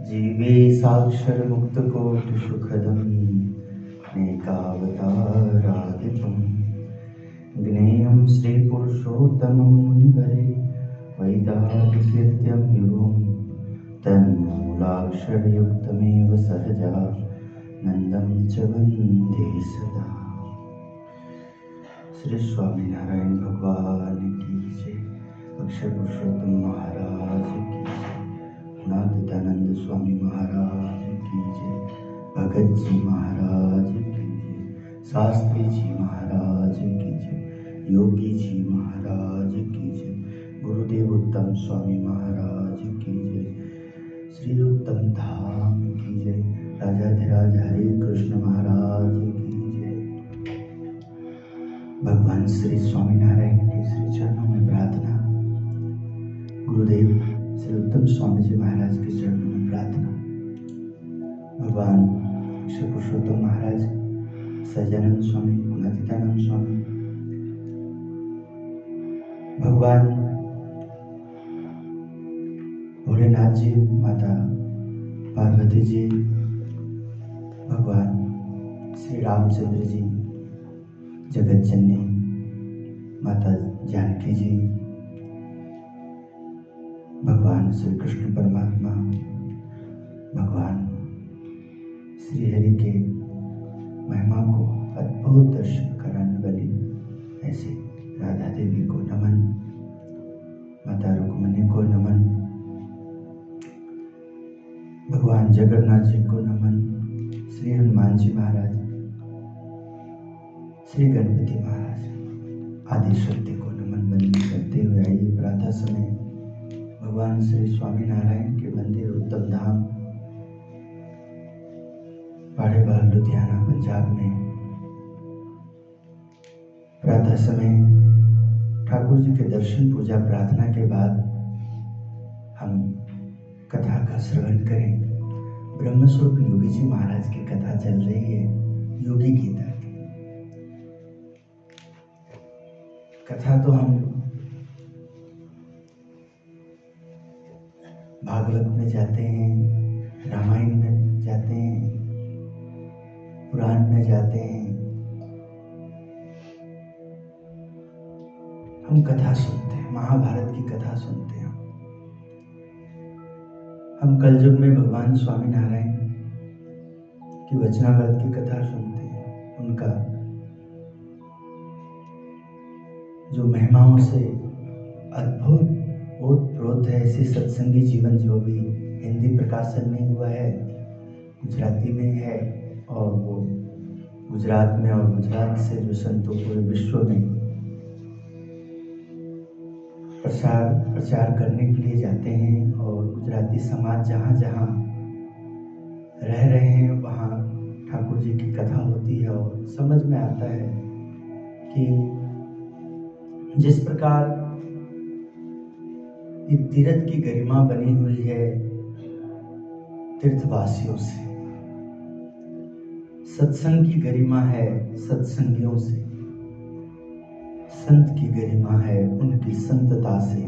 जीवे साक्षर मुक्त कोटि सुखदम नेकावतारादिपम ज्ञेयं श्री पुरुषोत्तमं मुनिवरे वैदार्यकृत्यं युगं तन्मूलाक्षरयुक्तमेव सहजा नंदं च वन्दे सदा। श्री स्वामीनारायण भगवान की जय। अक्षर पुरुषोत्तम महाराज की जय। नादितानंद स्वामी महाराज की जय। भगत जी महाराज की जय। शास्त्री जी महाराज की जय। योगी जी महाराज की जय। गुरुदेव उत्तम स्वामी महाराज की जय। श्री उत्तम धाम की जय। राजाधिराज हरे कृष्ण महाराज की जय। भगवान श्री स्वामीनारायण के श्री चरणों में प्रार्थना। गुरुदेव श्री उत्तम स्वामी जी महाराज के चरणों में प्रार्थना। भगवान श्री पुरुषोत्तम महाराज, सजानंद स्वामी, गुणातीतानंद स्वामी, भगवान भोलेनाथ जी, माता पार्वती जी, भगवान श्री रामचंद्र जी, जगत जननी माता जानकी जी, भगवान श्री कृष्ण परमात्मा, भगवान श्री हरि के महिमा को अद्भुत दर्शन कराने वाली ऐसे राधा देवी को नमन, माता रुक्मिणी को नमन, भगवान जगन्नाथ जी को नमन, श्री हनुमान जी महाराज, श्री गणपति महाराज आदि शक्ति को नमन बंदन करते हुए आइए प्रातः समय भगवान श्री स्वामीनारायण के मंदिर उत्तम धाम पाड़ेवाल लुधियाना पंजाब में प्रातः समय ठाकुर जी के दर्शन पूजा प्रार्थना के बाद हम कथा का श्रवण करें। ब्रह्मस्वरूप योगी जी महाराज की कथा चल रही है, योगी गीता की कथा। तो हम भागवत में जाते हैं, रामायण में जाते हैं, पुराण में जाते हैं, हम कथा सुनते हैं, महाभारत की कथा सुनते हैं। हम कलयुग में भगवान स्वामीनारायण की वचनामृत की कथा सुनते हैं। उनका जो महिमाओं से अद्भुत ओतप्रोत है, ऐसी सत्संगी जीवन जो भी हिंदी प्रकाशन में हुआ है, गुजराती में है, और वो गुजरात में और गुजरात से जो संतों पूरे विश्व में प्रचार करने के लिए जाते हैं, और गुजराती समाज जहाँ जहाँ रह रहे हैं वहाँ ठाकुर जी की कथा होती है। और समझ में आता है कि जिस प्रकार ये तीर्थ की गरिमा बनी हुई है तीर्थवासियों से, सत्संग की गरिमा है सत्संगियों से, संत की गरिमा है उनकी संतता से,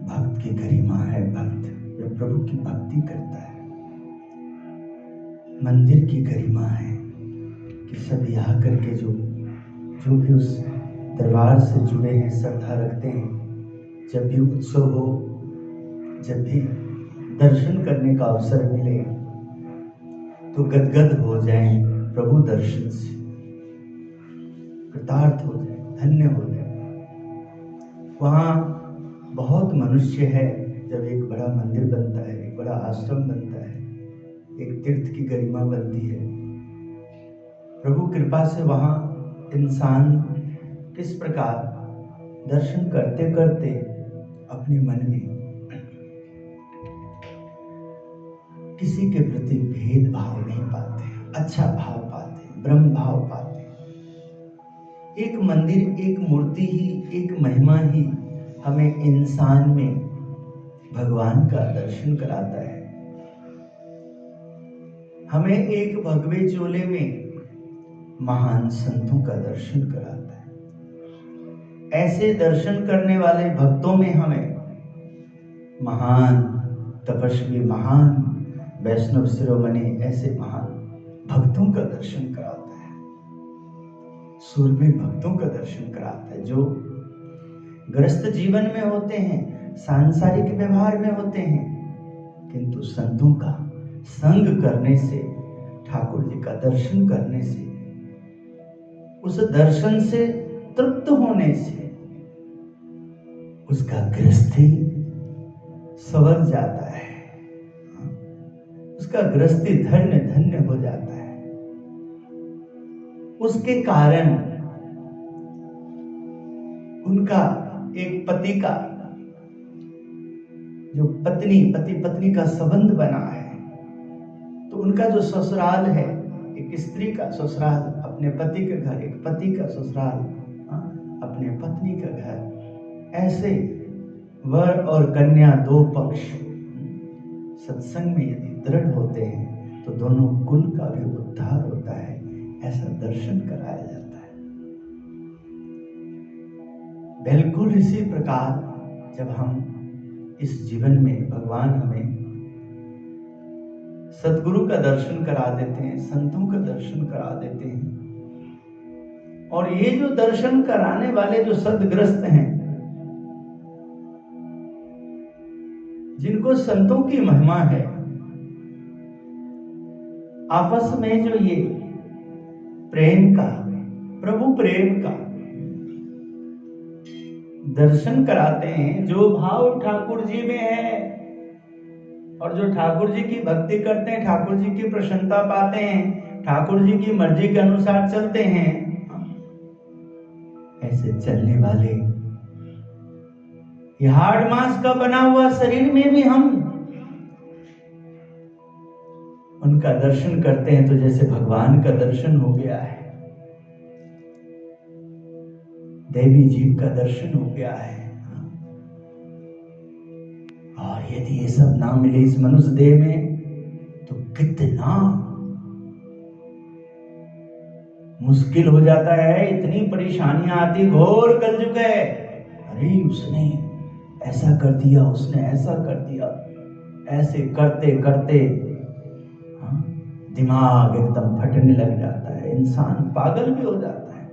भक्त की गरिमा है भक्त जो प्रभु की भक्ति करता है, मंदिर की गरिमा है कि सभी आकर के जो भी उस दरबार से जुड़े हैं, श्रद्धा रखते हैं, जब भी उत्सव हो, जब भी दर्शन करने का अवसर मिले तो गदगद हो जाएं प्रभु दर्शन से, कृतार्थ हो जाए, धन्य हो जाए। वहाँ बहुत मनुष्य है। जब एक बड़ा मंदिर बनता है, एक बड़ा आश्रम बनता है, एक तीर्थ की गरिमा बनती है, प्रभु कृपा से वहाँ इंसान किस प्रकार दर्शन करते करते अपने मन में किसी के प्रति भेदभाव नहीं पाते, अच्छा भाव पाते, ब्रह्म भाव पाते। एक मंदिर, एक मूर्ति ही, एक महिमा ही हमें इंसान में भगवान का दर्शन कराता है। हमें एक भगवे चोले में महान संतों का दर्शन कराता है। ऐसे दर्शन करने वाले भक्तों में हमें महान तपस्वी महान वैष्णव शिरोमणि ऐसे महान भक्तों का दर्शन कराता है, सूरवीर भक्तों का दर्शन कराता है जो ग्रस्त जीवन में होते हैं, सांसारिक व्यवहार में होते हैं, किंतु संतों का संग करने से, ठाकुर जी का दर्शन करने से, उस दर्शन से तृप्त होने से उसका गृहस्थी संवर जाता है, उसका गृहस्थी धन्य धन्य हो जाता है। उसके कारण उनका एक पति का जो पति पत्नी का संबंध बना है, तो उनका जो ससुराल है, एक स्त्री का ससुराल अपने पति के घर, एक पति का ससुराल अपने पत्नी का घर, ऐसे वर और कन्या दो पक्ष सत्संग में यदि दृढ़ होते हैं तो दोनों कुल का भी उद्धार होता है, ऐसा दर्शन कराया जाता है। बिल्कुल इसी प्रकार जब हम इस जीवन में भगवान हमें सद्गुरु का दर्शन करा देते हैं, संतों का दर्शन करा देते हैं, और ये जो दर्शन कराने वाले जो सद्ग्रस्त हैं, जिनको संतों की महिमा है, आपस में जो ये प्रेम का, प्रभु प्रेम का दर्शन कराते हैं, जो भाव ठाकुर जी में है और जो ठाकुर जी की भक्ति करते हैं, ठाकुर जी की प्रसन्नता पाते हैं, ठाकुर जी की मर्जी के अनुसार चलते हैं, ऐसे चलने वाले ये हाड़ मांस का बना हुआ शरीर में भी हम उनका दर्शन करते हैं तो जैसे भगवान का दर्शन हो गया है, देवी जीव का दर्शन हो गया है। और यदि ये सब ना मिले इस मनुष्य देह में तो कितना मुश्किल हो जाता है, इतनी परेशानियां आती, घोर कलयुग है। अरे उसने ऐसा कर दिया, उसने ऐसा कर दिया, ऐसे करते करते दिमाग एकदम फटने लग जाता है, इंसान पागल भी हो जाता है।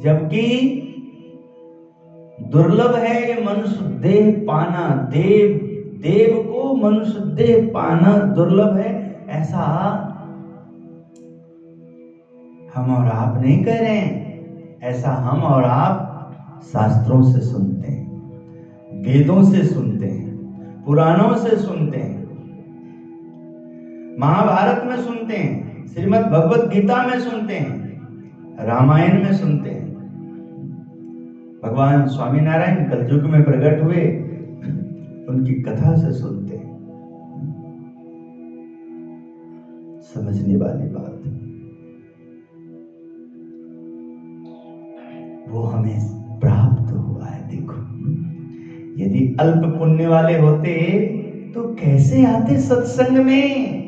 जबकि दुर्लभ है ये मनुष्य देह पाना, देव को मनुष्य देह पाना दुर्लभ है, ऐसा हम और आप नहीं कह रहे हैं, ऐसा हम और आप शास्त्रों से सुनते हैं, वेदों से सुनते हैं, पुराणों से सुनते हैं, महाभारत में सुनते हैं, श्रीमद् भगवत गीता में सुनते हैं, रामायण में सुनते हैं। भगवान स्वामीनारायण कलयुग में प्रकट हुए, उनकी कथा से सुनते हैं। समझने वाली बात, वो हमें प्राप्त हुआ है। देखो, यदि अल्प पुण्य वाले होते तो कैसे आते सत्संग में?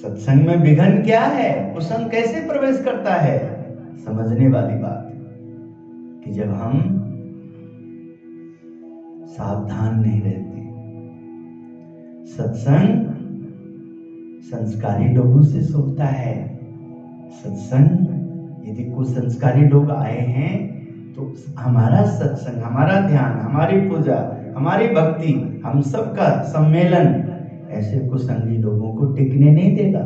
सत्संग में विघन क्या है, कुसंग कैसे प्रवेश करता है? समझने वाली बात कि जब हम सावधान नहीं रहते। सत्संग संस्कारी लोगों से सोचता है। सत्संग यदि कुछ संस्कारी लोग आए हैं तो हमारा सत्संग, हमारा ध्यान, हमारी पूजा, हमारी भक्ति, हम सबका सम्मेलन ऐसे कुसंगी लोगों को टिकने नहीं देगा।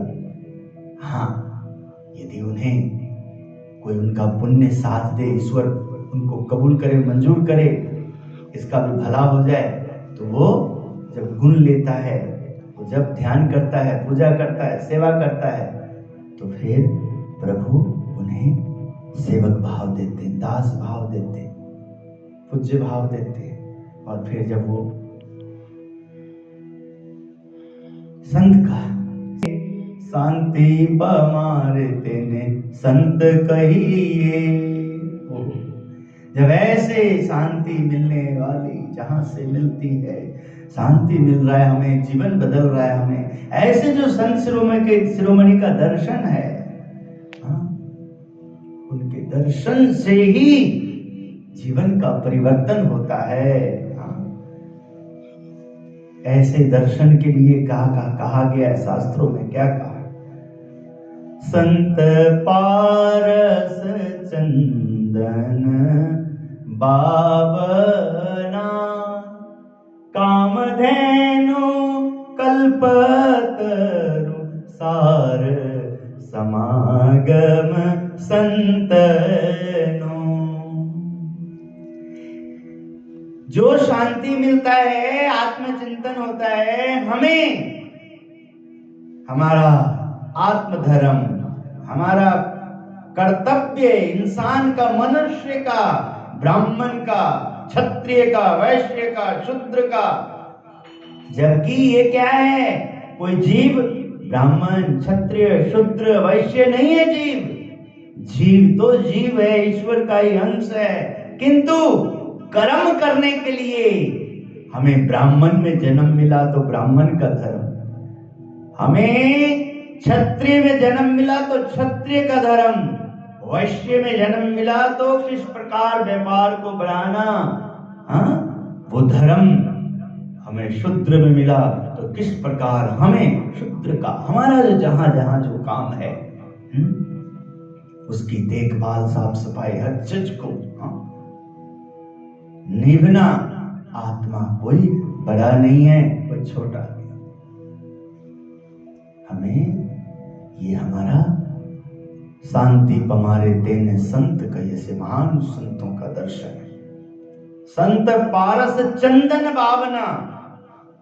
हाँ, यदि उन्हें कोई उनका पुण्य साथ दे, ईश्वर उनको कबूल करे, मंजूर करे, इसका भी भला हो जाए, तो वो जब गुण लेता है, वो जब ध्यान करता है, पूजा करता है, सेवा करता है, तो फिर प्रभु उन्हें सेवक भाव देते, दास भाव देते, पूज्य भाव देते। और फिर जब वो संत का शांति पमारे तेने संत कहिए, जब ऐसे शांति मिलने वाली, जहां से मिलती है शांति, मिल रहा है हमें, जीवन बदल रहा है हमें, ऐसे जो संत शिरोमणि का दर्शन है, उनके दर्शन से ही जीवन का परिवर्तन होता है। ऐसे दर्शन के लिए कहा गया है शास्त्रों में, क्या कहा? संत पारस चंदन बावना, कामधेनु कल्पतरु सार, समागम संतनो। जो शांति मिलता है, आत्मचिंतन होता है, हमें हमारा आत्मधर्म, हमारा कर्तव्य, इंसान का, मनुष्य का, ब्राह्मण का, क्षत्रिय का, वैश्य का, शूद्र का, जबकि ये क्या है? कोई जीव ब्राह्मण, क्षत्रिय, शूद्र, वैश्य नहीं है। जीव तो जीव है, ईश्वर का ही अंश है, किंतु कर्म करने के लिए हमें ब्राह्मण में जन्म मिला तो ब्राह्मण का धर्म, हमें क्षत्रिय में जन्म मिला तो क्षत्रिय का धर्म, वैश्य में जन्म मिला तो किस प्रकार व्यापार को बढ़ाना, वो धर्म, हमें शूद्र में मिला तो किस प्रकार हमें शूद्र का, हमारा जो जहां जो काम है उसकी देखभाल, साफ सफाई, हर चीज को निभना। आत्मा कोई बड़ा नहीं है, कोई छोटा नहीं। हमें ये हमारा शांति पमारे देने संत कहे से महान संतों का दर्शन है। संत पारस चंदन बावना,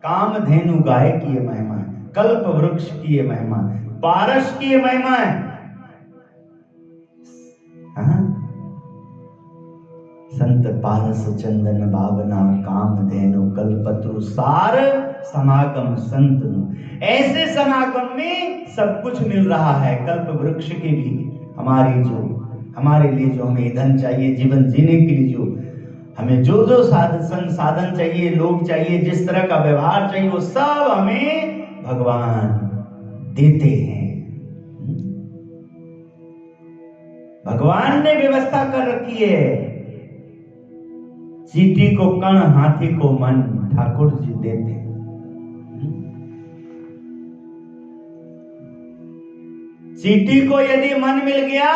कामधेनु गाय की ये महिमा है, कल्प वृक्ष की ये महिमा है, पारस की ये महिमा है। संत पारस चंदन बावना, कामधेनु कल्पतरु सार, समागम संतनु। ऐसे समागम में सब कुछ मिल रहा है। कल्प वृक्ष के भी हमारे लिए जो हमें ईंधन चाहिए, जीवन जीने के लिए जो हमें जो साधन चाहिए, लोग चाहिए, जिस तरह का व्यवहार चाहिए, वो सब हमें भगवान देते हैं। भगवान ने व्यवस्था कर रखी है। चींटी को कण, हाथी को मन, ठाकुर जी देते। चींटी को यदि मन मिल गया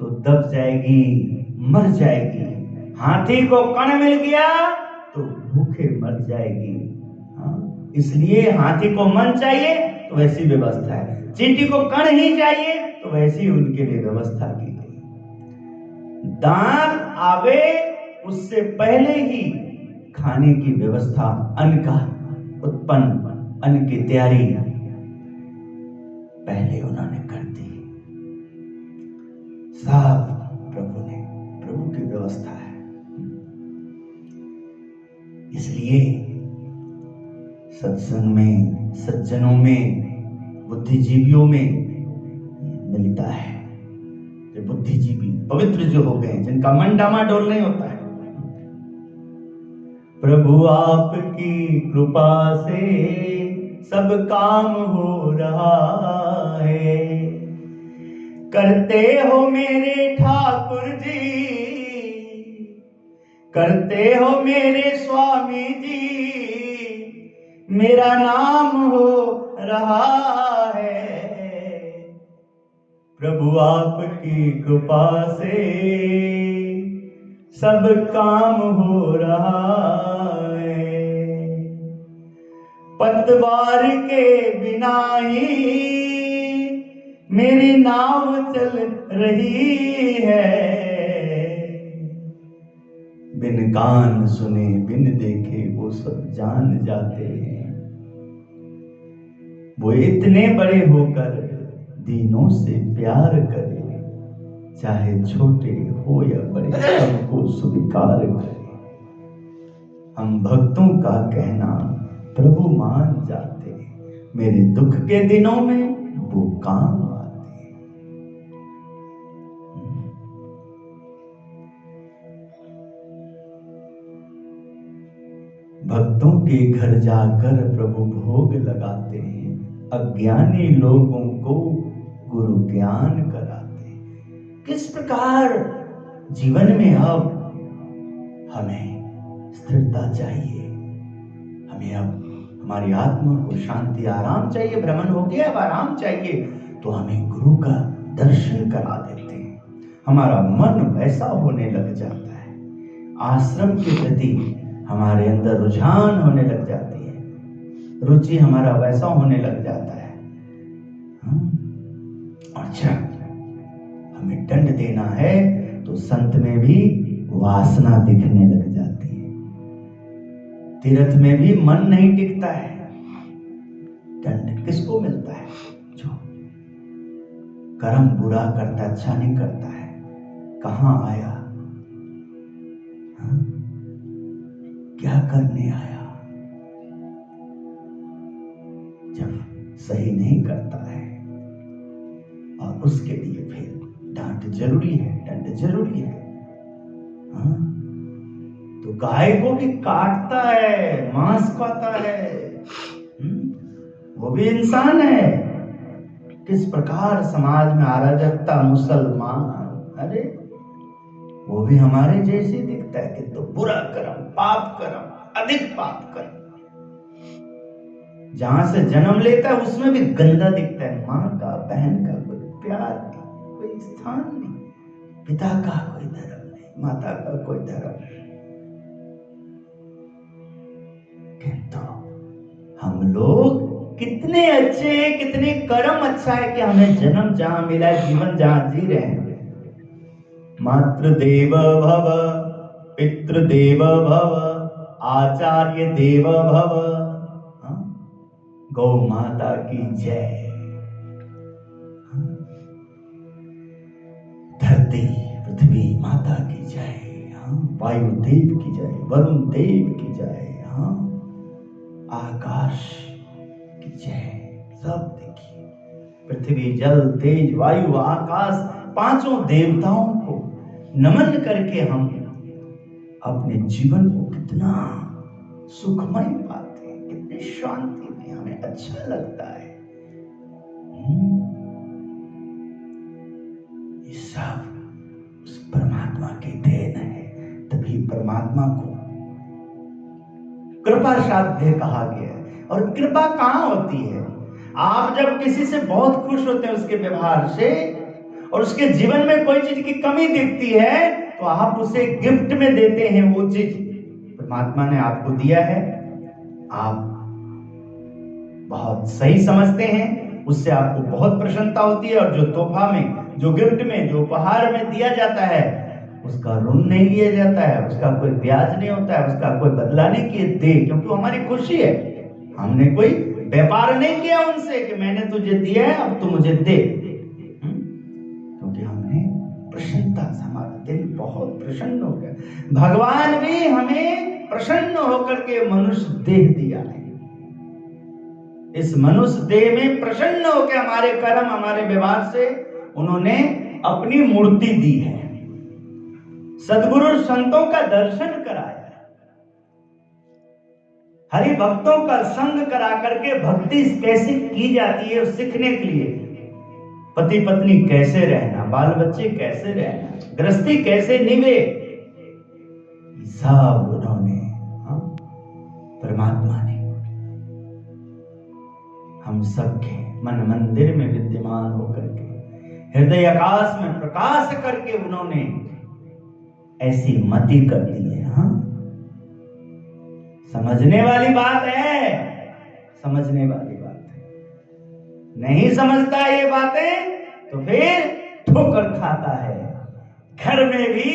तो दब जाएगी, मर जाएगी। हाथी को कण मिल गया तो भूखे मर जाएगी। इसलिए हाथी को मन चाहिए तो वैसी व्यवस्था है, चींटी को कण ही चाहिए तो वैसी उनके लिए व्यवस्था की गई। दान आवे उससे पहले ही खाने की व्यवस्था, अन्न का उत्पन्न, अन्न की तैयारी पहले उन्होंने कर दी। सब प्रभु की व्यवस्था है। इसलिए सत्संग में, सज्जनों में, बुद्धिजीवियों में मिलता है। जो बुद्धिजीवी पवित्र जो हो गए, जिनका मन डामाडोल नहीं होता है, प्रभु आपकी कृपा से सब काम हो रहा है। करते हो मेरे ठाकुर जी, करते हो मेरे स्वामी जी, मेरा नाम हो रहा है। प्रभु आपकी कृपा से सब काम हो रहा है। पतवार के बिना ही मेरी नाव चल रही है। बिन कान सुने, बिन देखे वो सब जान जाते हैं। वो इतने बड़े होकर दीनों से प्यार करे, चाहे छोटे हो या बड़े, सबको स्वीकार करे। हम भक्तों का कहना प्रभु मान जाते, मेरे दुख के दिनों में वो काम आते। भक्तों के घर जाकर प्रभु भोग लगाते हैं, अज्ञानी लोगों को गुरु ज्ञान कराते। किस प्रकार जीवन में अब हमें स्थिरता चाहिए, हमें अब हमारी आत्मा को शांति आराम चाहिए। भ्रमण हो गया, अब आराम चाहिए, तो हमें गुरु का दर्शन करा देते हैं। हमारा मन वैसा होने लग जाता है, आश्रम के प्रति हमारे अंदर रुझान होने लग जाती है, रुचि हमारा वैसा होने लग जाता है। और जब हमें दंड देना है तो संत में भी वासना दिखने लग जाती है, तीर्थ में भी मन नहीं टिकता है। दंड किसको मिलता है? जो कर्म बुरा करता, अच्छा नहीं करता है। कहां आया? क्या करने आया? जब सही नहीं करता है, और उसके लिए फिर डांट जरूरी है, दंड जरूरी है। तो गाय को भी काटता है, मांस खाता है, वो भी इंसान है। किस प्रकार समाज में अराजकता, मुसलमान, अरे वो भी हमारे जैसे दिखता है, किंतु बुरा कर्म, पाप कर्म, अधिक पाप कर्म। जहां से जन्म लेता है उसमें भी गंदा दिखता है। माँ का, बहन का कोई प्यार नहीं, कोई स्थान नहीं, पिता का कोई धर्म नहीं, माता का कोई धर्म नहीं। किंतु हम लोग कितने अच्छे हैं, कितने कर्म अच्छा है कि हमें जन्म जहां मिला है, जीवन जहां जी रहे हैं। मातृदेव भव, पितृदेव भव, आचार्य देव भव, गौ माता की जय। धरती पृथ्वी माता की जय, वायु देव की जय, वरुण देव की जय, आकाश की जय। सब देखिए, पृथ्वी, जल, तेज, वायु, आकाश, पांचों देवताओं को नमन करके हम अपने जीवन को कितना सुखमय पाते हैं, कितनी शांति में हमें अच्छा लगता है। ये सब उस परमात्मा की देन है। तभी परमात्मा को कृपा साध्य कहा गया है। और कृपा कहां होती है? आप जब किसी से बहुत खुश होते हैं उसके व्यवहार से, और उसके जीवन में कोई चीज की कमी दिखती है, तो आप उसे गिफ्ट में देते हैं। वो चीज परमात्मा ने आपको दिया है, आप बहुत सही समझते हैं, उससे आपको बहुत प्रसन्नता होती है। और जो तोहफा में, जो गिफ्ट में, जो उपहार में दिया जाता है, उसका ऋण नहीं लिया जाता है, उसका कोई ब्याज नहीं होता है, उसका कोई बदला नहीं किए दे, क्योंकि वो हमारी खुशी है। हमने कोई व्यापार नहीं किया उनसे कि मैंने तुझे दिया है अब तू मुझे दे, क्योंकि हमने प्रसन्नता से, हमारा दिल बहुत प्रसन्न हो गया। भगवान भी हमें प्रसन्न होकर के मनुष्य देह दिया है। इस मनुष्य देह में प्रसन्न होकर हमारे कर्म, हमारे व्यवहार से उन्होंने अपनी मूर्ति दी है। सद्गुरु संतों का दर्शन कराया, हरि भक्तों का संग करा करके भक्ति कैसे की जाती है सीखने के लिए, पति पत्नी कैसे रहना, बाल बच्चे कैसे रहना, गृहस्थी कैसे निभे, सब उन्होंने, परमात्मा ने हम सबके मन मंदिर में विद्यमान होकर के, हृदय आकाश में प्रकाश करके उन्होंने ऐसी मति कर दी है। समझने वाली बात है, समझने वाली बात है। नहीं समझता ये बातें तो फिर ठोकर खाता है। घर में भी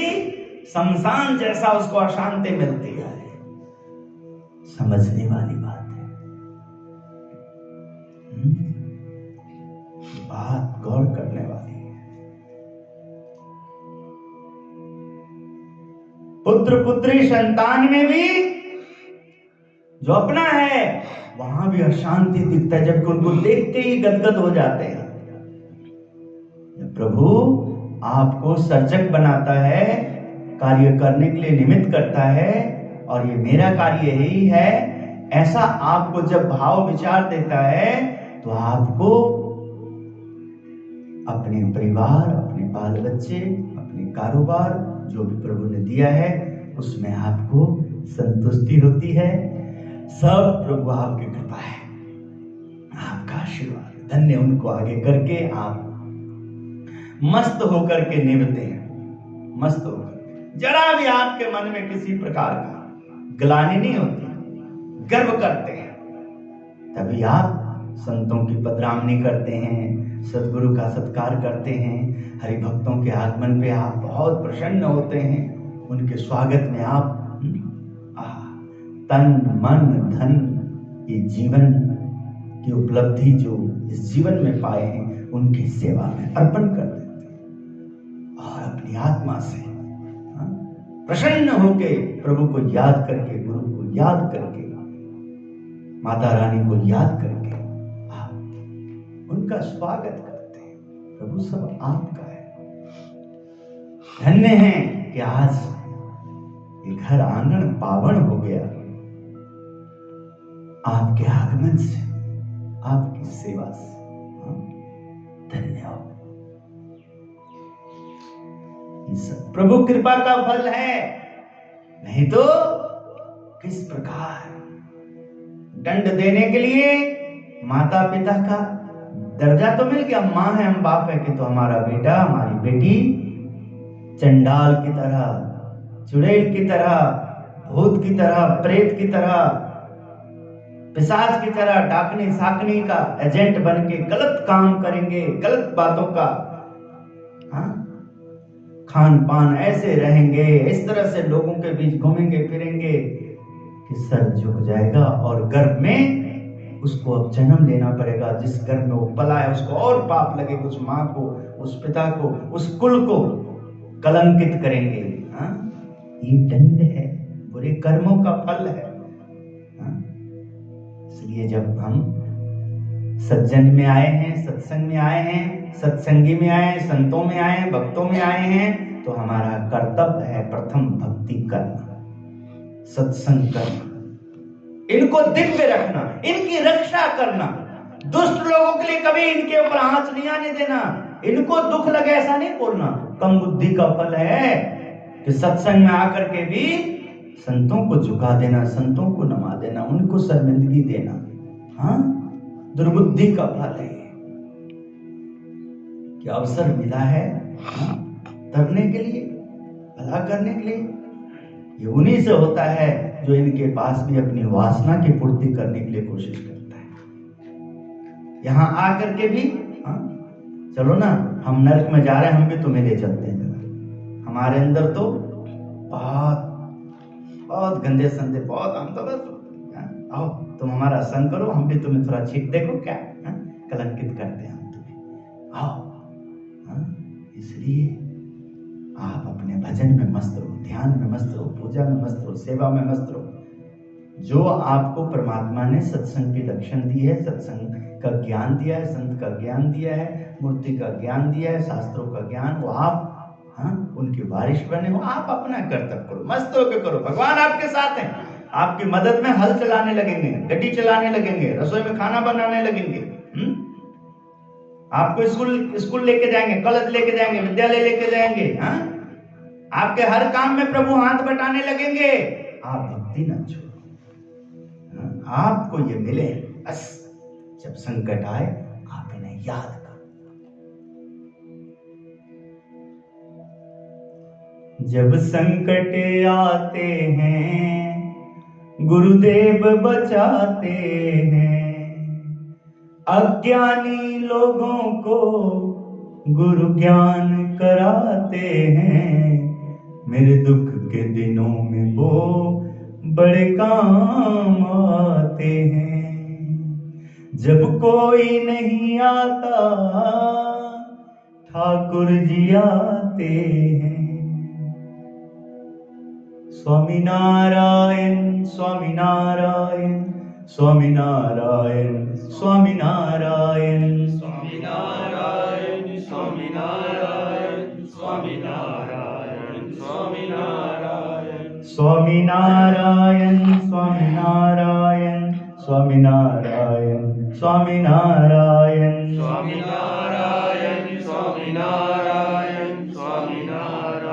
शमशान जैसा उसको अशांति मिलती है। समझने वाली बात है, बात गौर करने वाली है। पुत्र पुत्री संतान में भी जो अपना है वहां भी अशांति दिखता है, जबकि उनको देखते ही गदगद हो जाते हैं। जब प्रभु आपको सर्जक बनाता है, कार्य करने के लिए निमित्त करता है, और ये मेरा कार्य यही है, ऐसा आपको जब भाव विचार देता है, तो आपको अपने परिवार, अपने बाल बच्चे, अपने कारोबार जो भी प्रभु ने दिया है उसमें आपको संतुष्टि होती है। सब प्रभु आपकी कृपा है, आपका आशीर्वाद। धन्य उनको आगे करके आप मस्त होकर के निभते हैं, मस्त होकर। जरा भी आपके मन में किसी प्रकार का ग्लानि नहीं होती, गर्व करते हैं। तभी आप संतों की पधरामनी करते हैं, सद्गुरु का सत्कार करते हैं, हरि भक्तों के आगमन पे आप बहुत प्रसन्न होते हैं, उनके स्वागत में आप तन मन धन ये जीवन की उपलब्धि जो इस जीवन में पाए हैं उनकी सेवा में अर्पण कर देते हैं और अपनी आत्मा से प्रसन्न होके प्रभु को याद करके, गुरु को याद करके, माता रानी को याद करके आप उनका स्वागत करते हैं। प्रभु सब आपका है। धन्य है कि आज ये घर आंगन पावन हो गया आपके आगमन से, आपकी सेवा से। धन्यवाद। प्रभु कृपा का फल है, नहीं तो किस प्रकार दंड देने के लिए माता पिता का दर्जा तो मिल गया, माँ है हम बाप है कि तो हमारा बेटा हमारी बेटी चंडाल की तरह, चुड़ैल की तरह, भूत की तरह, प्रेत की तरह, पिशाच की तरह डाकनी साकनी का एजेंट बन के गलत काम करेंगे, गलत बातों का खान पान ऐसे रहेंगे, इस तरह से लोगों के बीच घूमेंगे फिरेंगे कि सर झुक जाएगा और गर्भ में उसको अब जन्म लेना पड़ेगा। जिस गर्भ में वो पला है उसको और पाप लगेगा, उस माँ को, उस पिता को, उस कुल को कलंकित करेंगे। ये दंड है, बुरे कर्मों का फल है। इसलिए जब हम सज्जन में आए हैं, सत्संग में आए हैं, सत्संगी में आए हैं, संतों में आए हैं, भक्तों में आए हैं, तो हमारा कर्तव्य है प्रथम भक्ति करना, सत्संग करना, इनको दिव्य रखना, इनकी रक्षा करना, दुष्ट लोगों के लिए कभी इनके ऊपर आंच नहीं आने देना, इनको दुख लगे ऐसा नहीं बोलना। कम बुद्धि का फल है कि सत्संग में आकर के भी संतों को झुका देना, संतों को नमा देना, उनको शर्मिंदगी देना, दुर्बुद्धि का फल है कि अवसर मिला है तरने के लिए, भला करने के लिए। ये उन्हीं से होता है जो इनके पास भी अपनी वासना की पूर्ति करने के लिए कोशिश करता है। यहाँ आकर के भी चलो ना हम नरक में जा रहे हैं, हम भी तुम्हें ले चलते हैं। हमारे अंदर तो बहुत बहुत गंदे संदे, बहुत, हम तो बस आओ तुम हमारा संग करो, हम भी तुम्हें थोड़ा छीट देखो क्या कलंकित करते हैं हम तुम्हें, आओ। इसलिए आप अपने भजन में मस्त रहो, ध्यान में मस्त रहो, पूजा में मस्त रहो, सेवा में मस्त रहो। जो आपको परमात्मा ने सत्संग की लक्षण दी है, सत्संग का ज्ञान दिया है, संत का ज्ञान दिया है, मूर्ति का ज्ञान दिया है, शास्त्रों का ज्ञान, वो आप उनकी वारिश बने हो। आप अपना कर्तव्य करो, मस्त होकर करो, भगवान आपके साथ हैं, आपकी मदद में हल चलाने लगेंगे, गड्डी चलाने लगेंगे, रसोई में खाना बनाने लगेंगे, आपको स्कूल लेके जाएंगे, कॉलेज लेके जाएंगे, विद्यालय लेके जाएंगे, आपके हर काम में प्रभु हाथ बटाने लगेंगे। आप भक्ति न छोड़ो, आपको ये मिले बस जब संकट आए आप इन्हें याद करो। जब संकट आते हैं गुरुदेव बचाते हैं, अज्ञानी लोगों को गुरु ज्ञान कराते हैं। मेरे दुख के दिनों में वो बड़े काम आते हैं। जब कोई नहीं आता ठाकुर जी आते हैं। स्वामी नारायण स्वामी नारायण स्वामी नारायण स्वामी नारायण स्वामी नारायण स्वामी नारायण स्वामी नारायण स्वामी नारायण स्वामी नारायण स्वामी नारायण स्वामी नारायण स्वामी नारायण स्वामी नारायण स्वामी नारायण स्वामी नारायण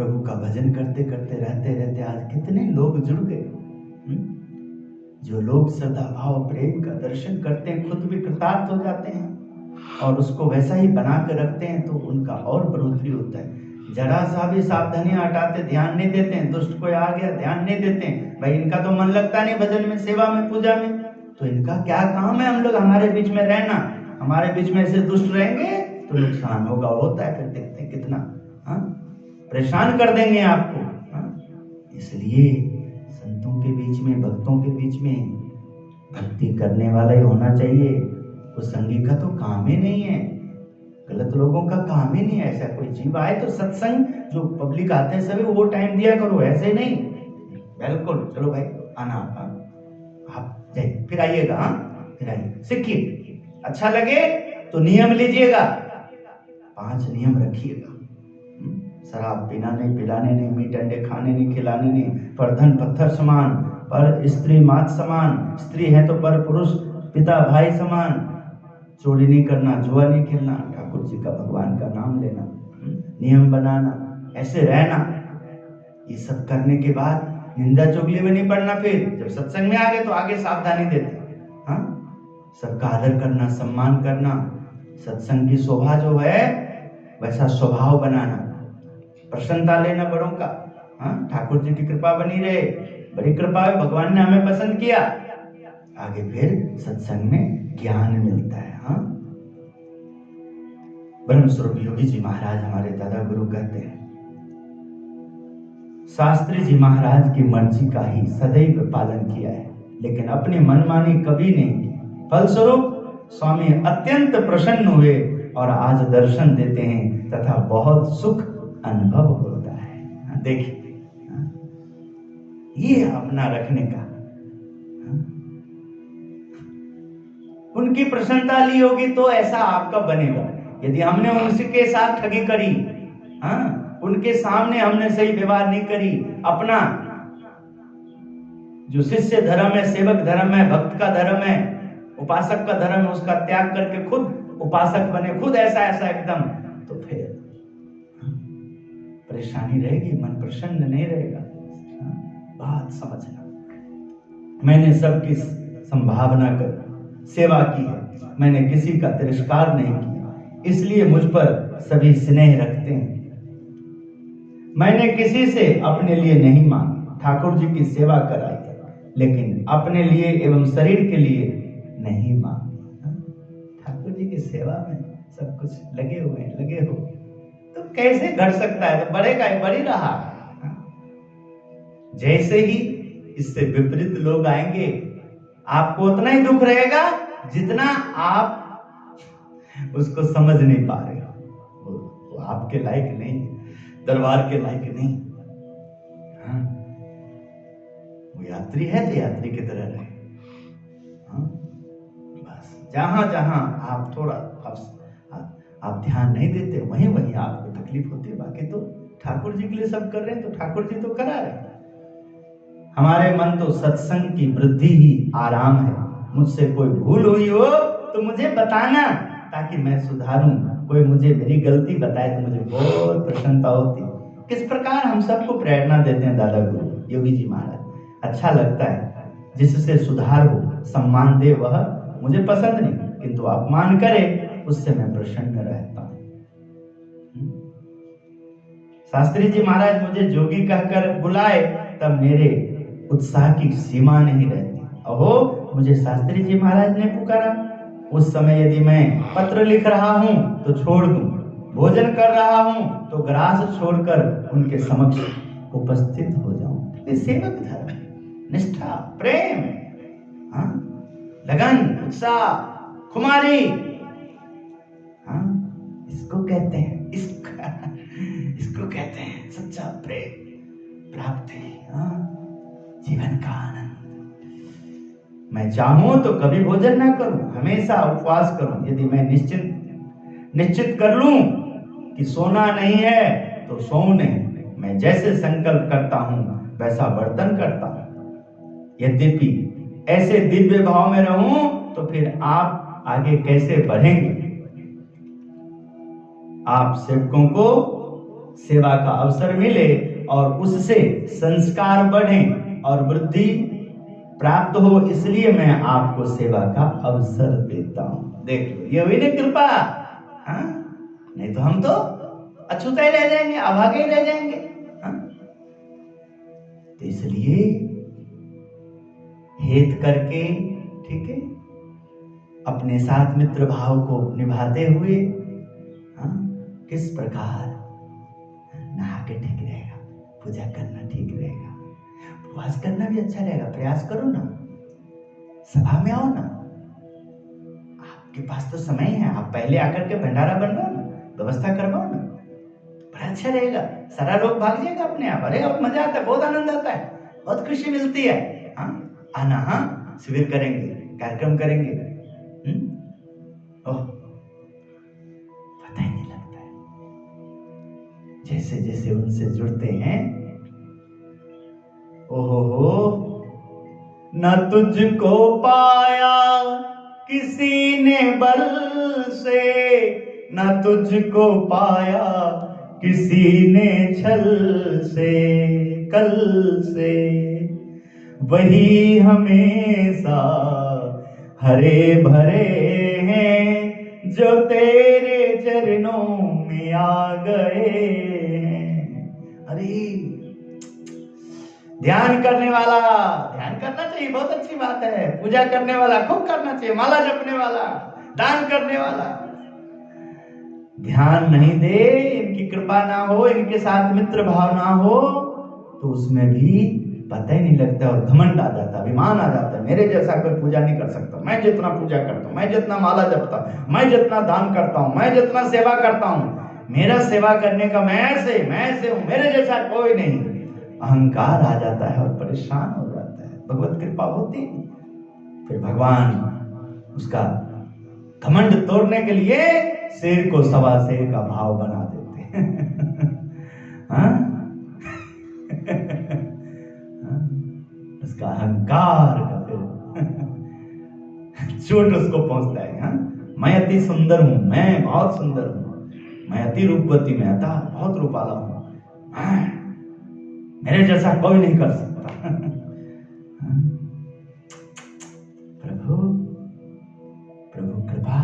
प्रभु का भजन करते करते रहते रहते आज कितने लोग जुड़ गए। जो लोग श्रद्धा भाव प्रेम का दर्शन करते हैं खुद भी कृतार्थ हो जाते हैं और उसको वैसा ही बना कर रखते हैं तो उनका और बढ़ोतरी होता है। जरा सा भी सावधानियां हटाते, ध्यान नहीं देते हैं, दुष्ट कोई आ गया ध्यान नहीं देते हैं, भाई इनका तो मन लगता नहीं भजन में, सेवा में, पूजा में, तो इनका क्या काम है हम लोग हमारे बीच में रहना। हमारे बीच में ऐसे दुष्ट रहेंगे तो नुकसान होगा, होता है। फिर देखते हैं कितना परेशान कर देंगे आपको। इसलिए संतों के बीच में, भक्तों के बीच में भक्ति करने वाला ही होना चाहिए। उस संगी का तो काम ही नहीं है, गलत लोगों का काम ही नहीं है। ऐसा कोई जीव आए तो सत्संग, जो पब्लिक आते हैं सभी वो टाइम दिया करो, ऐसे नहीं। बिल्कुल चलो भाई आना, आप जाइए फिर आइएगा, फिर आइए, सीखिए, अच्छा लगे तो नियम लीजिएगा, 5 नियम रखिएगा। शराब पीना नहीं, पिलाने नहीं, मीट अंडे खाने नहीं, खिलाने नहीं, पर धन पत्थर समान, पर स्त्री मात समान, स्त्री है तो पर पुरुष पिता भाई समान, चोरी नहीं करना, जुआ नहीं खेलना, ठाकुर जी का भगवान का नाम लेना, नियम बनाना, ऐसे रहना। ये सब करने के बाद निंदा चुगली में नहीं पड़ना। फिर जब सत्संग में आ गए तो आगे सावधानी देते, सबका आदर करना, सम्मान करना, सत्संग की शोभा जो है वैसा स्वभाव बनाना, प्रसन्नता लेना बड़ों का। ठाकुर जी की कृपा बनी रहे, बड़ी कृपा है, भगवान ने हमें पसंद किया। आगे फिर सत्संग में ज्ञान मिलता है। ब्रह्म स्वरूप योगी जी महाराज हमारे दादा गुरु कहते हैं, शास्त्री जी महाराज की मर्जी का ही सदैव पालन किया है, लेकिन अपनी मनमानी कभी नहीं की। फलस्वरूप स्वामी अत्यंत प्रसन्न हुए और आज दर्शन देते हैं तथा बहुत सुख अनुभव होता है। देखिए ये अपना रखने का, उनकी प्रसन्नता ली होगी तो ऐसा आपका बनेगा। यदि हमने उनके साथ ठगी करी, उनके सामने हमने सही व्यवहार नहीं करी, अपना जो शिष्य धर्म है, सेवक धर्म है, भक्त का धर्म है, उपासक का धर्म है, उसका त्याग करके खुद उपासक बने, खुद ऐसा एकदम, तो फिर परेशानी रहेगी, मन प्रसन्न नहीं रहेगा। बात समझना। मैंने सबकी संभावना कर सेवा की है, मैंने किसी का तिरस्कार नहीं किया, इसलिए मुझ पर सभी स्नेह रखते हैं। मैंने किसी से अपने लिए नहीं मांगा, ठाकुर जी की सेवा कराई, लेकिन अपने लिए एवं शरीर के लिए नहीं मांगा। ठाकुर जी की सेवा में सब कुछ लगे हुए हैं, लगे हो तो कैसे घट सकता है? तो बढ़ेगा ही, बढ़ ही रहा। जैसे ही इससे विपरीत लोग आएंगे आपको उतना ही दुख रहेगा जितना आप उसको समझ नहीं पा रहे हो। वो आपके लायक नहीं, दरबार के लायक नहीं। वो यात्री है तो यात्री की तरह रहे। बस जहां जहां आप थोड़ा आप ध्यान नहीं देते वहीं वहीं आपको तकलीफ होती है। बाकी तो ठाकुर जी के लिए सब कर रहे हैं तो ठाकुर जी तो करा रहे हैं। हमारे मन तो सत्संग की वृद्धि ही आराम है। मुझसे कोई भूल हुई हो तो मुझे बताना ताकि मैं सुधारूं। कोई मुझे मेरी गलती बताए तो मुझे बहुत प्रसन्नता होती। किस प्रकार हम सबको प्रेरणा देते हैं दादा गुरु योगी जी महाराज। अच्छा लगता है जिससे सुधार हो, सम्मान दे वह मुझे पसंद नहीं, किंतु अपमान करे उससे मैं प्रसन्न रहता हूं। शास्त्री जी महाराज मुझे जोगी कहकर बुलाए तब मेरे उत्साह की सीमा नहीं रहती। अहो मुझे शास्त्री जी महाराज ने पुकारा, उस समय यदि मैं पत्र लिख रहा हूं तो छोड़ दूं, भोजन कर रहा हूं तो ग्रास छोड़कर उनके समक्ष उपस्थित हो जाऊं। ये सेवक धर्म, निष्ठा, प्रेम, लगन, उत्साह, खुमारी, इसको कहते हैं, इसको कहते हैं सच्चा प्रेम, प्राप्ति, जीवन का आनंद। मैं चाहूं तो कभी भोजन ना करूं, हमेशा उपवास करूं। यदि मैं निश्चित कर लूं कि सोना नहीं है तो सोऊं नहीं। मैं जैसे संकल्प करता हूं वैसा वर्तन करता हूं। यद्यपि ऐसे दिव्य भाव में रहूं तो फिर आप आगे कैसे बढ़ेंगे? आप सेवकों को सेवा का अवसर मिले और उससे संस्कार बढ़े और वृद्धि प्राप्त हो, इसलिए मैं आपको सेवा का अवसर देता हूं। देख लो, ये हुई ना कृपा। हाँ? नहीं तो हम तो अछूते रह जाएंगे, अभागे रह जाएंगे। हाँ? तो इसलिए हेत करके, ठीक है, अपने साथ मित्र भाव को निभाते हुए, हाँ, किस प्रकार नहा के ठीक रहेगा, पूजा करना ठीक रहेगा, उपवास करना भी अच्छा रहेगा। प्रयास करो ना, सभा में आओ ना, आपके पास तो समय है, आप पहले आकर के भंडारा बनवाओ ना, व्यवस्था करवाओ ना, बड़ा अच्छा रहेगा। सारा लोग भाग जाएगा अपने आप। अरे और मजा आता है, बहुत आनंद आता है, बहुत खुशी मिलती है। हाँ, आना, हाँ, शिविर करेंगे, कार्यक्रम करेंगे। ओह, पता ही नहीं लगता है, जैसे जैसे उनसे जुड़ते हैं। ओहो, न तुझको पाया किसी ने बल से, न तुझको पाया किसी ने छल से, कल से वही हमेशा हरे भरे हैं जो तेरे चरणों में आ गए हैं। अरे ध्यान करने वाला ध्यान करना चाहिए, बहुत अच्छी बात है। पूजा करने वाला खूब करना चाहिए, माला जपने वाला, दान करने वाला। ध्यान नहीं दे, इनकी कृपा ना हो, इनके साथ मित्र भाव ना हो, तो उसमें भी पता ही नहीं लगता और घमंड आ जाता, अभिमान आ जाता है। मेरे जैसा कोई पूजा नहीं कर सकता, मैं जितना पूजा करता हूँ, मैं जितना माला जपता हूँ, मैं जितना दान करता हूँ, मैं जितना सेवा करता हूँ, मेरा सेवा करने का मैं ऐसे हूँ, मेरे जैसा कोई नहीं। अहंकार आ जाता है और परेशान हो जाता है। भगवत कृपा होती, फिर भगवान उसका घमंड तोड़ने के लिए शेर को सवा शेर का भाव बना देते हैं। हाँ? उसका अहंकार का फिर चोट उसको पहुंचता है। हाँ? मैं अति सुंदर हूं, मैं बहुत सुंदर हूं, मैं अति रूपवती, मैं अता बहुत रूपाला हूं, मेरे जैसा कोई नहीं कर सकता। प्रभु प्रभु कृपा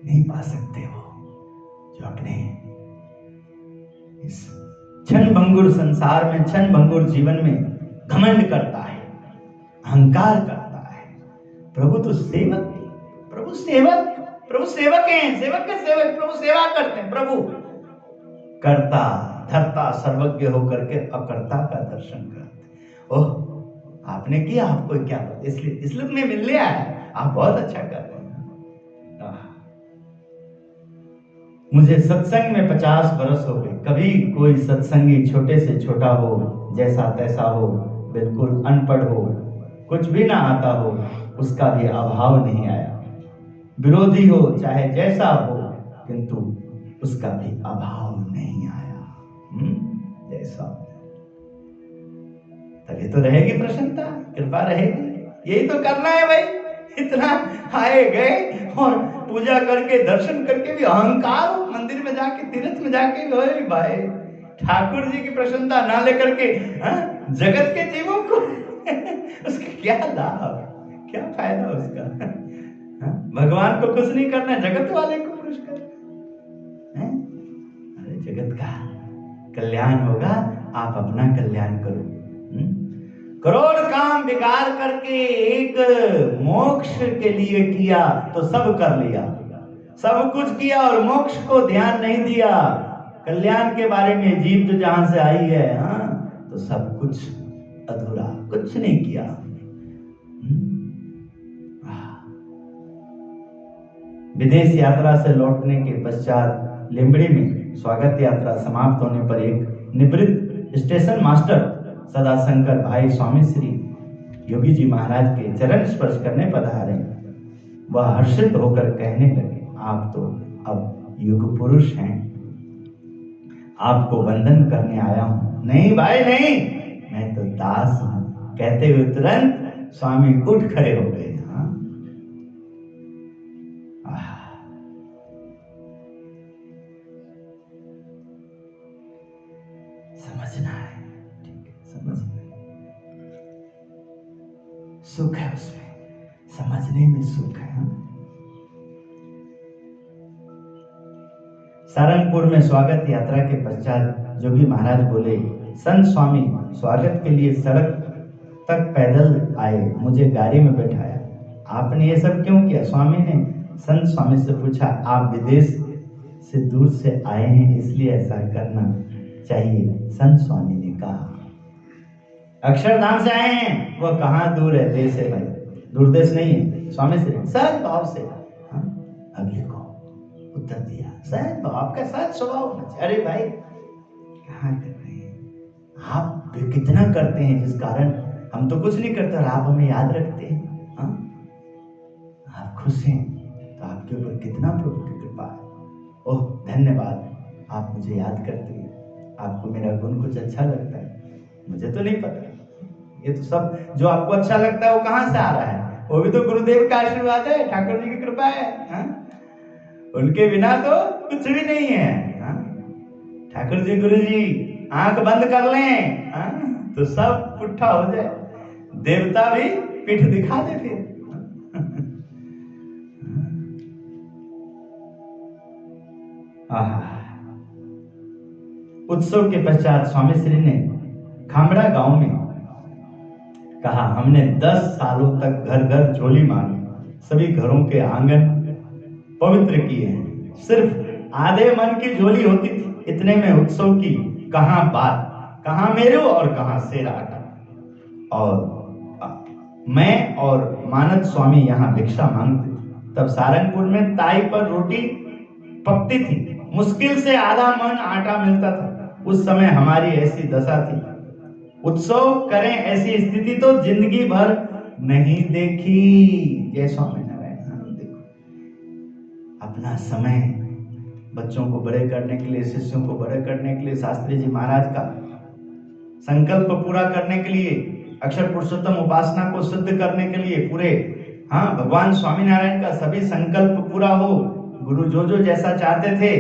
नहीं पा सकते हो जो अपने इस क्षण भंगुर संसार में, क्षण भंगुर जीवन में घमंड करता है, अहंकार करता है। प्रभु तो सेवक, प्रभु सेवक, प्रभु सेवक हैं, सेवक के सेवक, प्रभु सेवा करते हैं। प्रभु करता धरता सर्वज्ञ होकर के अकर्ता का दर्शन करते। ओह, आपने किया, आपको क्या पता, इसलिए तुम्हें मिल लिया है, आप बहुत अच्छा कर रहे हैं। मुझे सत्संग में 50 वर्ष हो गए, कभी कोई सत्संगी छोटे से छोटा हो, जैसा तैसा हो, बिल्कुल अनपढ़ हो, कुछ भी ना आता हो, उसका भी अभाव नहीं आया। विरोधी हो चाहे जैसा हो, किंतु उसका भी अभाव नहीं आया। जैसा तभी तो रहेगी प्रसन्नता, कृपा रहेगी। यही तो करना है भाई, इतना आए गए और पूजा करके दर्शन करके भी अहंकार हो, मंदिर में जाके तीर्थ में जाके भी भाई ठाकुर जी की प्रसन्नता ना लेकर के जगत के जीवों को उसका क्या लाभ, क्या फायदा उसका। भगवान को खुश नहीं करना, जगत वाले को खुश करना। अरे जगत का कल्याण होगा, आप अपना कल्याण करो। करोड़ काम बिगाड़ करके एक मोक्ष के लिए किया तो सब कर लिया, सब कुछ किया और मोक्ष को ध्यान नहीं दिया। कल्याण के बारे में जीव तो जहां से आई है, तो सब कुछ अधूरा, कुछ नहीं किया। विदेश यात्रा से लौटने के पश्चात लिंबड़ी में स्वागत यात्रा समाप्त होने पर एक निवृत्त स्टेशन मास्टर सदाशंकर भाई स्वामी श्री योगी जी महाराज के चरण स्पर्श करने पधारे। वह हर्षित होकर कहने लगे, आप तो अब युग पुरुष हैं, आपको वंदन करने आया हूं। नहीं भाई नहीं, मैं तो दास हूं, कहते हुए तुरंत स्वामी उठ खड़े हो गए। सुख है उसमें, समझने में सुख है। सारंगपुर में स्वागत यात्रा के पश्चात जोगी महाराज बोले, संत स्वामी स्वागत के लिए सड़क तक पैदल आए, मुझे गाड़ी में बैठाया, आपने ये सब क्यों किया? स्वामी ने संत स्वामी से पूछा, आप विदेश से दूर से आए हैं इसलिए ऐसा करना चाहिए। संत स्वामी ने कहा, अक्षरधाम से आए हैं, वह कहाँ दूर है, देश है भाई, दूर देश नहीं है। स्वामी से सच भाव से अगले को उत्तर दिया, सच भाव, आपका सच स्वभाव होना चाहिए। अरे भाई कहाँ कर रहे हैं आप, कितना करते हैं जिस कारण हम तो कुछ नहीं करते और आप हमें याद रखते हैं। आप खुश हैं तो आपके ऊपर कितना प्रभु की कृपा है। ओह धन्यवाद, आप मुझे याद करते हैं, आपको मेरा गुण कुछ अच्छा लगता है, मुझे तो नहीं पता। ये तो सब जो आपको अच्छा लगता है वो कहाँ से आ रहा है? वो भी तो गुरुदेव का आशीर्वाद है, ठाकुर जी की कृपा है। उनके बिना तो कुछ भी नहीं है। ठाकुर जी गुरु जी आंख बंद कर लें तो सब पुट्ठा हो जाए, देवता भी पीठ दिखा दे फिर। उत्सव के पश्चात स्वामी श्री ने खामड़ा गांव में कहा, हमने 10 सालों तक घर घर झोली मांगी, सभी घरों के आंगन पवित्र किए हैं, सिर्फ आधे मन की झोली होती थी। इतने में उत्सव की कहां बात, कहां मेरू और कहां शेर आटा, और मैं और मानद स्वामी यहाँ भिक्षा मांगते थे। तब सारंगपुर में ताई पर रोटी पकती थी, मुश्किल से आधा मन आटा मिलता था। उस समय हमारी ऐसी दशा थी, उत्सव करें ऐसी स्थिति तो जिंदगी भर नहीं देखी। जय स्वामीनारायण। देखो अपना समय बच्चों को बड़े करने के लिए, शिष्यों को बड़े करने के लिए, शास्त्री जी महाराज का संकल्प पूरा करने के लिए, अक्षर पुरुषोत्तम उपासना को सिद्ध करने के लिए पूरे भगवान स्वामीनारायण का सभी संकल्प पूरा हो। गुरु जो जो जैसा चाहते थे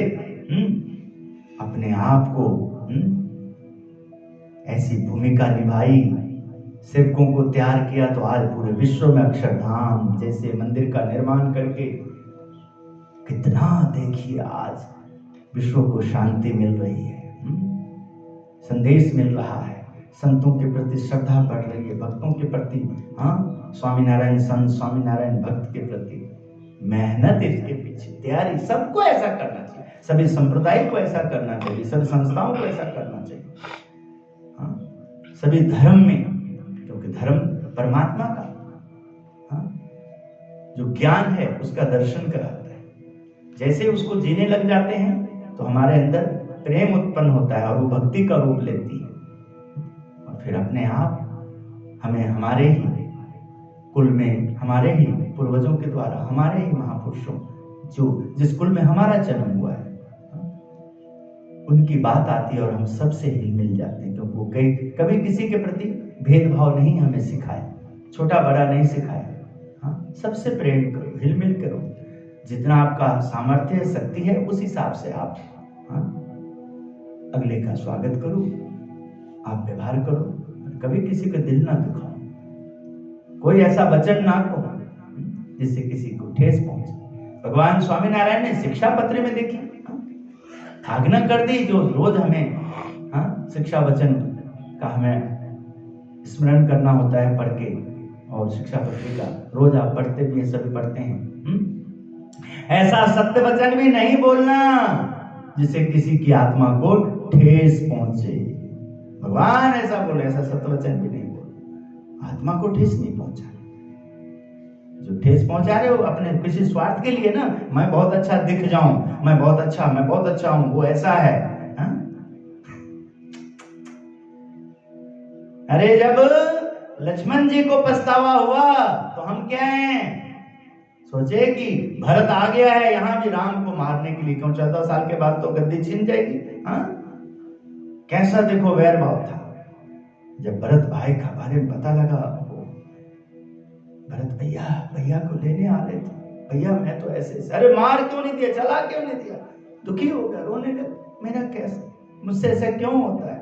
अपने आप को ऐसी भूमिका निभाई, सेवकों को तैयार किया, तो आज पूरे विश्व में अक्षरधाम जैसे मंदिर का निर्माण करके कितना देखिए आज विश्व को शांति मिल रही है, संदेश मिल रहा है, संतों के प्रति श्रद्धा बढ़ रही है, भक्तों के प्रति स्वामीनारायण संत, स्वामीनारायण भक्त के प्रति मेहनत, इसके पीछे तैयारी। सबको ऐसा करना चाहिए, सभी संप्रदाय को ऐसा करना चाहिए, सभी संस्थाओं को ऐसा करना चाहिए, सभी धर्म में, क्योंकि धर्म परमात्मा का जो ज्ञान है उसका दर्शन कराता है। जैसे उसको जीने लग जाते हैं तो हमारे अंदर प्रेम उत्पन्न होता है और वो भक्ति का रूप लेती है, और फिर अपने आप हमें हमारे ही कुल में, हमारे ही पूर्वजों के द्वारा, हमारे ही महापुरुषों जो जिस कुल में हमारा जन्म हुआ है उनकी बात आती है और हम सबसे हिल मिल जाते हैं, क्योंकि वो कभी किसी के प्रति भेदभाव नहीं हमें सिखाया, छोटा बड़ा नहीं सिखाया। सबसे प्रेम करो, हिल मिल करो, जितना आपका सामर्थ्य शक्ति है उस हिसाब से आप अगले का स्वागत करो, आप व्यवहार करो, कभी किसी का दिल ना दुखाओ, कोई ऐसा वचन ना कहो जिससे किसी को ठेस पहुंचे। भगवान स्वामीनारायण ने शिक्षा पत्र में देखी आज्ञा कर दी, जो रोज हमें शिक्षा वचन का हमें स्मरण करना होता है पढ़ के, और शिक्षा पत्रिका रोज आप पढ़ते भी हैं, सभी पढ़ते हैं। ऐसा सत्य वचन भी नहीं बोलना जिससे किसी की आत्मा को ठेस पहुंचे। भगवान ऐसा बोले, ऐसा सत्य वचन भी नहीं बोलना, आत्मा को ठेस नहीं पहुंचाना। जो ठेस पहुंचा रहे हो अपने किसी स्वार्थ के लिए ना, मैं बहुत अच्छा दिख जाऊं, मैं बहुत अच्छा हूं, वो ऐसा है। अरे जब लक्ष्मण जी को पछतावा हुआ तो हम क्या हैं? सोचे कि भरत आ गया है यहाँ भी राम को मारने के लिए, क्यों 14 साल के बाद तो गद्दी छीन जाएगी। कैसा देखो वैर भाव था। जब भरत भाई का बारे में पता लगा, भरत भैया को लेने आ रहे थे, भैया मैं तो ऐसे, अरे मार क्यों नहीं दिया, चला क्यों नहीं दिया, दुखी हो गया, रोने लगा, मेरा कैसे, मुझसे ऐसा क्यों होता है।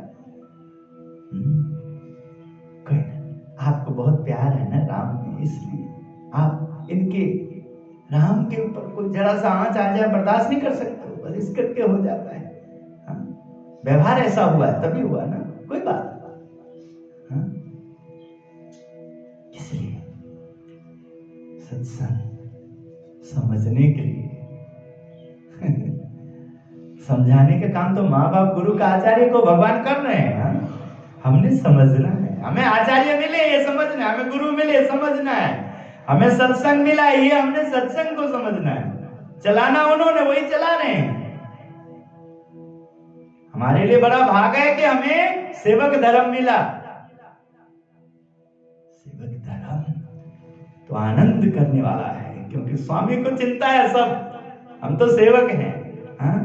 आपको आपको बहुत प्यार है ना राम में, इसलिए आप इनके राम के ऊपर कोई जरा सा आंच आ जाए बर्दाश्त नहीं कर सकते, बस इस करके हो जाता है। हाँ? व्यवहार ऐसा हुआ है तभी हुआ ना, कोई बात। हाँ? इसलिए सत्संग समझने के लिए समझाने का काम तो माँ बाप गुरु का आचार्य को भगवान कर रहे हैं। हाँ? हमने समझना है, हमें आचार्य मिले ये समझना है, हमें गुरु मिले ये समझना है, हमें सत्संग मिला ये हमने सत्संग को समझना है। चलाना उन्होंने, वही चला रहे हैं। हमारे लिए बड़ा भाग है कि हमें सेवक धर्म मिला। सेवक धर्म तो आनंद करने वाला है, क्योंकि स्वामी को चिंता है सब, हम तो सेवक हैं। हाँ?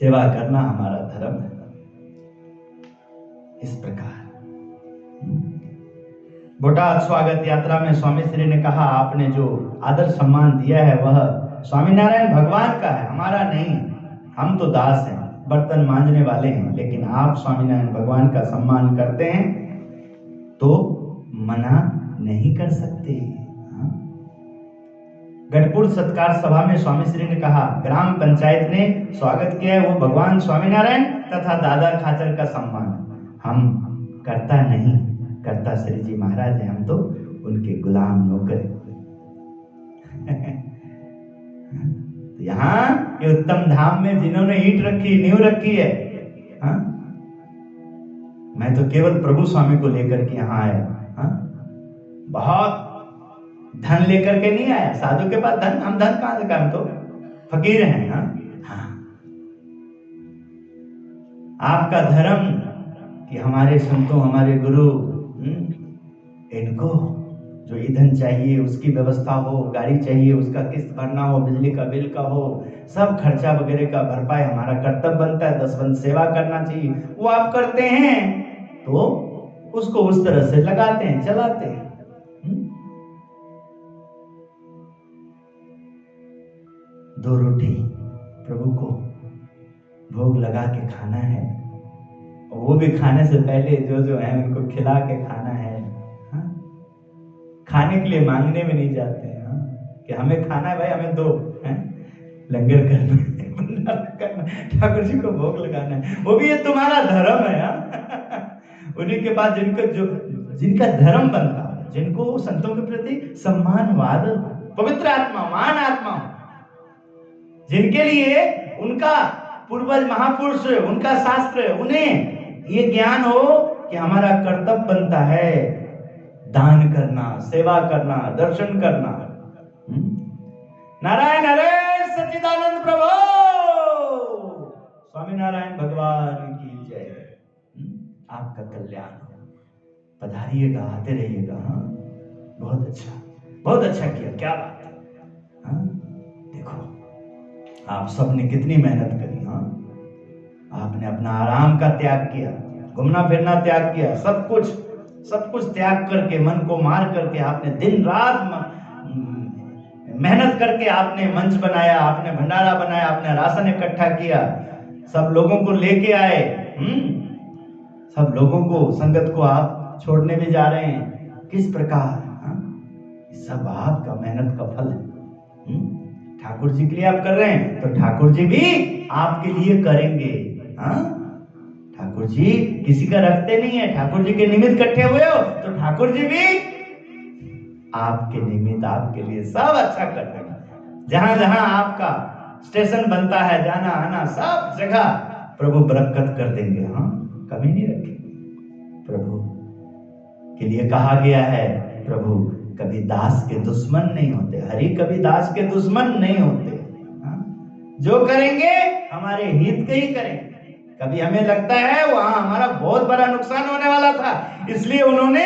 सेवा करना हमारा धर्म है। इस प्रकार बोटाद स्वागत यात्रा में स्वामी श्री ने कहा, आपने जो आदर सम्मान दिया है वह स्वामीनारायण भगवान का है, हमारा नहीं। हम तो दास हैं, बर्तन मांजने वाले हैं, लेकिन आप स्वामीनारायण भगवान का सम्मान करते हैं तो मना नहीं कर सकते। गढ़पुर सत्कार सभा में स्वामी श्री ने कहा, ग्राम पंचायत ने स्वागत किया है वो भगवान स्वामीनारायण तथा दादा खाचर का सम्मान हम करता नहीं, करता श्री जी महाराज है, हम तो उनके गुलाम नौकर। यहाँ ये उत्तम धाम में जिन्होंने ईंट रखी, नींव रखी है, हाँ? मैं तो केवल प्रभु स्वामी को लेकर के यहाँ आया। हाँ? बहुत धन लेकर के नहीं आया, साधु के पास धन, हम धन कहां से का, हम तो फकीर हैं। हाँ? हाँ। आपका धर्म कि हमारे संतों, हमारे गुरु, इनको जो ईंधन चाहिए उसकी व्यवस्था हो, गाड़ी चाहिए उसका किस्त भरना हो, बिजली का बिल का हो, सब खर्चा वगैरह का भरपाई हमारा कर्तव्य बनता है। 10 बंद सेवा करना चाहिए, वो आप करते हैं तो उसको उस तरह से लगाते हैं, चलाते हैं। 2 रोटी प्रभु को भोग लगा के खाना है, और वो भी खाने से पहले जो है उनको खिला के खाना है। हाँ? खाने के लिए मांगने में नहीं जाते हैं। हाँ? कि हमें खाना है भाई, हमें दो, लंगर करना, ठाकुर जी को भोग लगाना है, वो भी ये तुम्हारा धर्म है। हाँ? उन्हीं के पास जिनका धर्म बनता है, जिनको संतों के प्रति सम्मान, आदर, पवित्र आत्मा, महान आत्मा, जिनके लिए उनका पूर्वज महापुरुष, उनका शास्त्र, उन्हें ये ज्ञान हो कि हमारा कर्तव्य बनता है दान करना, सेवा करना, दर्शन करना। नारायण हरे सच्चिदानंद प्रभु स्वामीनारायण भगवान की जय। आपका कल्याण हो, पधारिएगा, आते रहिएगा। हाँ? बहुत अच्छा, बहुत अच्छा किया, क्या बात है। हाँ? देखो आप सबने कितनी मेहनत करी। हाँ? आपने अपना आराम का त्याग किया, घूमना फिरना त्याग किया, सब कुछ त्याग करके, मन को मार करके आपने दिन रात मेहनत करके आपने मंच बनाया, आपने भंडारा बनाया, आपने राशन इकट्ठा किया, सब लोगों को लेके आए। सब लोगों को, संगत को आप छोड़ने भी जा रहे हैं, किस प्रकार। हाँ? सब आपका मेहनत का फल है। ठाकुर जी के लिए आप कर रहे हैं तो ठाकुर जी भी आपके लिए करेंगे। हाँ? ठाकुर जी किसी का रखते नहीं है, ठाकुर जी के निमित्त इकट्ठे हुए हो तो ठाकुर जी भी आपके निमित्त, आपके लिए सब अच्छा कर देंगे। जहां जहां आपका स्टेशन बनता है, जाना आना, सब जगह प्रभु बरकत कर देंगे। हाँ? कमी नहीं रखेंगे। प्रभु के लिए कहा गया है, प्रभु कभी दास के दुश्मन नहीं होते, हरि कभी दास के दुश्मन नहीं होते। हाँ? जो करेंगे हमारे हित के ही करेंगे। कभी हमें लगता है वहां हमारा बहुत बड़ा नुकसान होने वाला था, इसलिए उन्होंने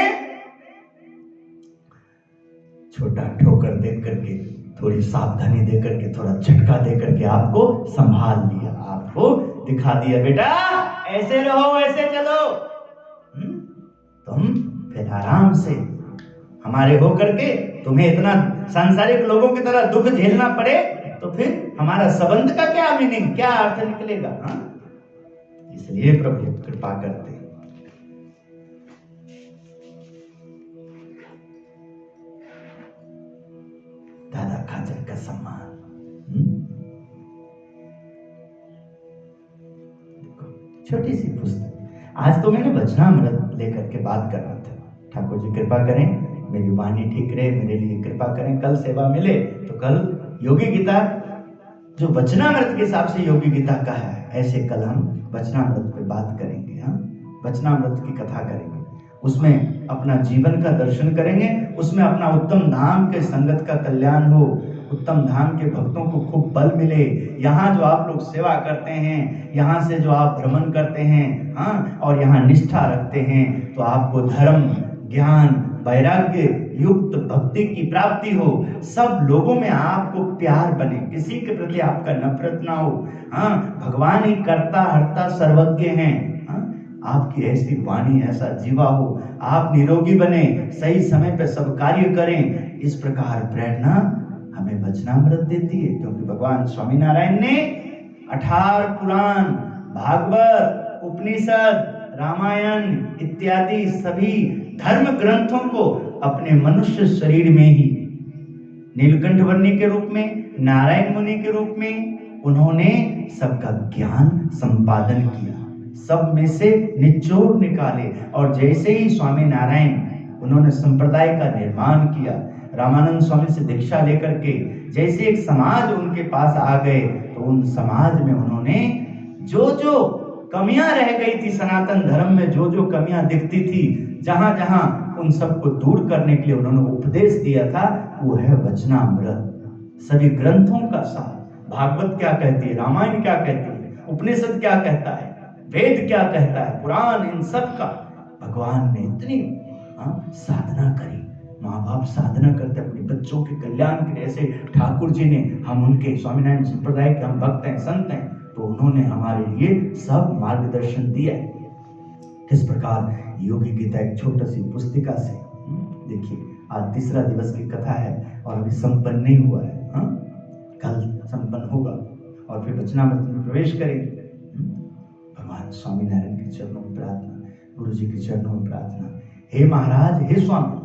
छोटा ठोकर दे करके, थोड़ी सावधानी दे करके, थोड़ा झटका दे करके आपको संभाल लिया, आपको दिखा दिया, बेटा ऐसे रहो, ऐसे चलो। तुम फिर आराम से हमारे हो करके, तुम्हें इतना सांसारिक लोगों की तरह दुख झेलना पड़े तो फिर हमारा संबंध का क्या मीनिंग, क्या अर्थ निकलेगा। हाँ? इसलिए प्रभु कृपा करते। महाजन का सम्मान। देखो छोटी सी पुस्तक, आज तो मैंने वचनामृत लेकर के बात करना था। ठाकुर जी कृपा करें, मेरी वाणी ठीक रहे, मेरे लिए कृपा करें, कल सेवा मिले तो कल योगी गीता जो वचनामृत के हिसाब से योगी गीता का है, ऐसे कल हम वचनामृत पे बात करेंगे। हाँ, वचनामृत की कथा करेंगे, उसमें अपना जीवन का दर्शन करेंगे, उसमें अपना उत्तम धाम के संगत का कल्याण हो, उत्तम धाम के भक्तों को खूब बल मिले। यहाँ जो आप लोग सेवा करते हैं, यहाँ से जो आप भ्रमण करते हैं, हाँ, और यहाँ निष्ठा रखते हैं, तो आपको धर्म, ज्ञान, वैराग्य युक्त भक्ति की प्राप्ति हो। सब लोगों में आपको प्यार बने, किसी के प्रति आपका नफरत ना हो। हाँ, भगवान ही कर्ता हर्ता सर्वज्ञ हैं। हाँ, आपकी ऐसी वाणी, ऐसा जीवा हो, आप निरोगी बने, सही समय पे सब कार्य करें। इस प्रकार प्रेरणा हमें वचनामृत देती है, क्योंकि भगवान स्वामीनारायण ने 18 पुराण, भागवत, उपनिषद, रामायण इत्यादि सभी धर्म ग्रंथों को अपने मनुष्य शरीर में ही नीलकंठ वर्णी के रूप में, नारायण मुनि के रूप में उन्होंने सबका ज्ञान संपादन किया, सब में से निचोड़ निकाले। और जैसे ही स्वामी नारायण उन्होंने संप्रदाय का निर्माण किया, रामानंद स्वामी से दीक्षा लेकर के जैसे एक समाज उनके पास आ गए, तो उन समाज में उन्होंने जो जो कमियां रह गई थी सनातन धर्म में, जो जो कमियां दिखती थी, जहां जहां उन सबको दूर करने के लिए उन्होंने उपदेश दिया था, वो है वचनामृत। सभी ग्रंथों का सार, भागवत क्या कहती है, रामायण क्या कहती है, उपनिषद क्या कहता है, वेद क्या कहता है, पुराण, इन सब का भगवान ने इतनी साधना करी। माँ बाप साधना करते अपने बच्चों के कल्याण के लिए, ऐसे ठाकुर जी ने, हम उनके स्वामीनारायण संप्रदाय के हम भक्त हैं, संत हैं, तो उन्होंने हमारे लिए सब मार्गदर्शन दिया। किस प्रकार योगी गीता एक छोटी सी पुस्तिका से, देखिए आज तीसरा दिवस की कथा है और अभी संपन्न नहीं हुआ है। हाँ, कल संपन्न होगा और फिर वचनामृत में प्रवेश करेंगे। भगवान स्वामीनारायण के चरणों में प्रार्थना, गुरु जी के चरणों में प्रार्थना, हे महाराज, हे स्वामी,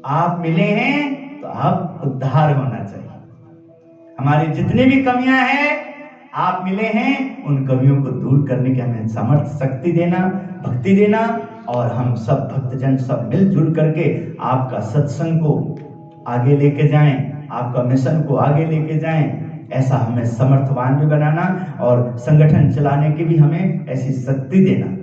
आप मिले हैं तो आप उद्धार होना चाहिए। हमारी जितनी भी कमियां हैं, आप मिले हैं, उन कमियों को दूर करने की हमें सामर्थ्य, शक्ति देना, भक्ति देना, और हम सब भक्तजन सब मिलजुल करके आपका सत्संग को आगे लेके जाएं, आपका मिशन को आगे लेके जाएं। ऐसा हमें समर्थवान भी बनाना और संगठन चलाने की भी हमें ऐसी शक्ति देना।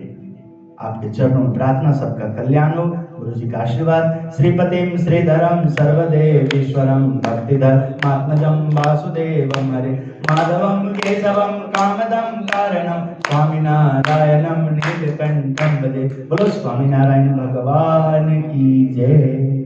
आपके चरणों में प्रार्थना, सबका कल्याण हो। गुरु जी का आशीर्वाद। श्रीपतिम श्रीधरम सर्वदेवेश्वरम भक्तिधर्मात्मजं वासुदेवं हरे माधवं केशवं कामदं कारणं स्वामीनारायणं नीलकंठं भजे। बोलो स्वामीनारायण भगवान की जय।